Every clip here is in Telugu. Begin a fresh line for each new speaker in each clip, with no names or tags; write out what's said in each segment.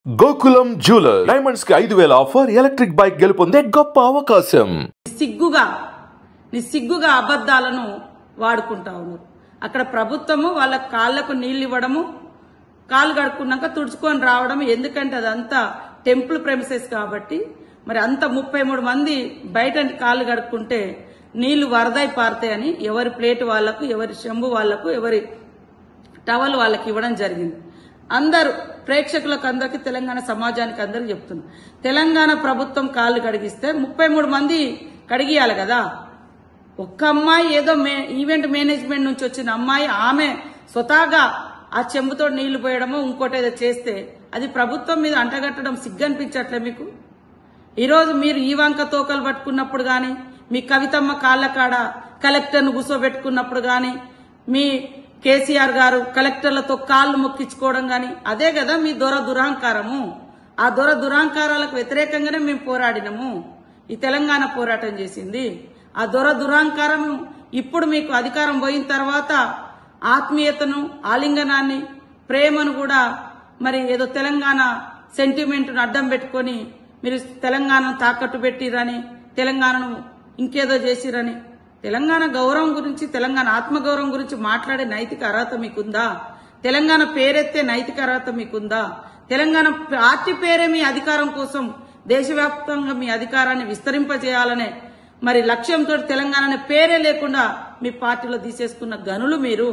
గోకులం జ్యువెలర్స్ డైమండ్స్ కి 5000 ఆఫర్ ఎలక్ట్రిక్ బైక్ గెలుపొందే గొప్ప అవకాశం.
నిస్సిగ్గుగా అబద్ధాలను వాడుకుంటా ఉన్నారు. అక్కడ ప్రభుత్వము వాళ్ళ కాళ్లకు నీళ్లు ఇవ్వడము, కాళ్ళు కడుక్కున్నాక తుడుచుకొని రావడం. ఎందుకంటే అదంతా టెంపుల్ ప్రెమిసెస్ కాబట్టి మరి అంత 33 మంది బయట కాళ్ళు కడుక్కుంటే నీళ్లు వరదై పారుతాయని ఎవరి ప్లేట్ వాళ్లకు, ఎవరి చెంబు వాళ్లకు, ఎవరి టవల్ వాళ్ళకి ఇవ్వడం జరిగింది. అందరూ ప్రేక్షకులకు అందరికి, తెలంగాణ సమాజానికి అందరికి చెప్తున్నారు, తెలంగాణ ప్రభుత్వం కాళ్ళు కడిగిస్తే 33 మంది కడిగియాలి కదా. ఒక్క అమ్మాయి ఏదో ఈవెంట్ మేనేజ్మెంట్ నుంచి వచ్చిన అమ్మాయి ఆమె స్వతహాగా ఆ చెంబుతో నీళ్లు పోయడమో ఇంకోటి ఏదో చేస్తే అది ప్రభుత్వం మీద అంటగట్టడం సిగ్గనిపించట్లే మీకు? ఈరోజు మీరు ఈ వంక తోకలు పట్టుకున్నప్పుడు గాని, మీ కవితమ్మ కాళ్ల కాడ కలెక్టర్ను కూర్చోబెట్టుకున్నప్పుడు గాని, మీ కేసీఆర్ గారు కలెక్టర్లతో కాళ్లు మొక్కించుకోవడం గాని, అదే కదా మీ దురహంకారము. ఆ దురహంకారాలకు వ్యతిరేకంగానే మేము పోరాడినము. ఈ తెలంగాణ పోరాటం చేసింది ఆ దురహంకారం. ఇప్పుడు మీకు అధికారం పోయిన తర్వాత ఆత్మీయతను, ఆలింగనాన్ని, ప్రేమను కూడా మరి ఏదో తెలంగాణ సెంటిమెంట్ను అడ్డం పెట్టుకొని మీరు తెలంగాణను తాకట్టు పెట్టిరని, తెలంగాణను ఇంకేదో చేసిరని, తెలంగాణ గౌరవం గురించి, తెలంగాణ ఆత్మగౌరవం గురించి మాట్లాడే నైతిక అర్హత మీకుందా? తెలంగాణ పేరెత్తే నైతిక అర్హత మీకుందా? తెలంగాణ పార్టీ పేరే మీ అధికారం కోసం దేశవ్యాప్తంగా మీ అధికారాన్ని విస్తరింపజేయాలనే మరి లక్ష్యంతో తెలంగాణ పేరే లేకుండా మీ పార్టీలో తీసేసుకున్న గనులు మీరు.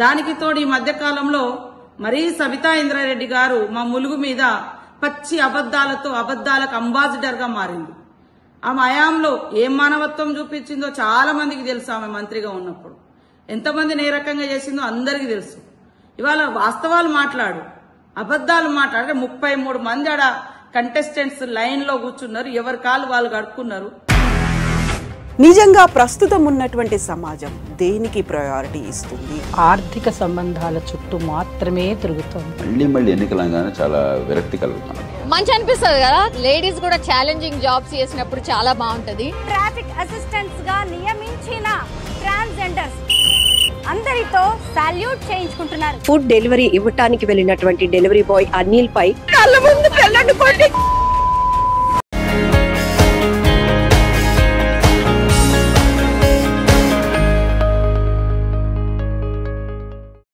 దానికి తోడు ఈ మధ్య కాలంలో మరీ సబితా ఇంద్రారెడ్డి గారు మా ములుగు మీద పచ్చి అబద్దాలతో అబద్దాలకు అంబాసిడర్ గా మారింది. ఆమె హయాంలో ఏం మానవత్వం చూపించిందో చాలా మందికి తెలుసు. ఆమె మంత్రిగా ఉన్నప్పుడు ఎంతమందిని ఏ రకంగా చేసిందో అందరికీ తెలుసు. ఇవాళ వాస్తవాలు మాట్లాడు, అబద్దాలు మాట్లాడే 33 మంది ఆడ కంటెస్టెంట్స్ లైన్ లో కూర్చున్నారు. ఎవరి కాళ్ళు వాళ్ళు కడుక్కున్నారు.
నిజంగా ప్రస్తుతం ఉన్నటువంటి సమాజం దేనికి ప్రయారిటీ ఇస్తుంది?
ఆర్థిక సంబంధాల చుట్టూ మాత్రమే తిరుగుతుంది.
మళ్ళీ ఎన్నికలంగానే చాలా విరక్తి కలుగుతాం.
మంచి అనిపిస్తుంది కదా, లేడీస్ కూడా ఛాలెంజింగ్ జాబ్స్ చేసినప్పుడు చాలా బాగుంటది.
ట్రాఫిక్ అసిస్టెంట్స్ గా నియమించిన ట్రాన్స్జెండర్స్ అందరితో సాల్యూట్ చేయించుకుంటున్నారు.
ఫుడ్ డెలివరీ ఇవ్వటానికి వెళ్ళినటువంటి డెలివరీ బాయ్ అనిల్ పై
కళ్ళ ముందు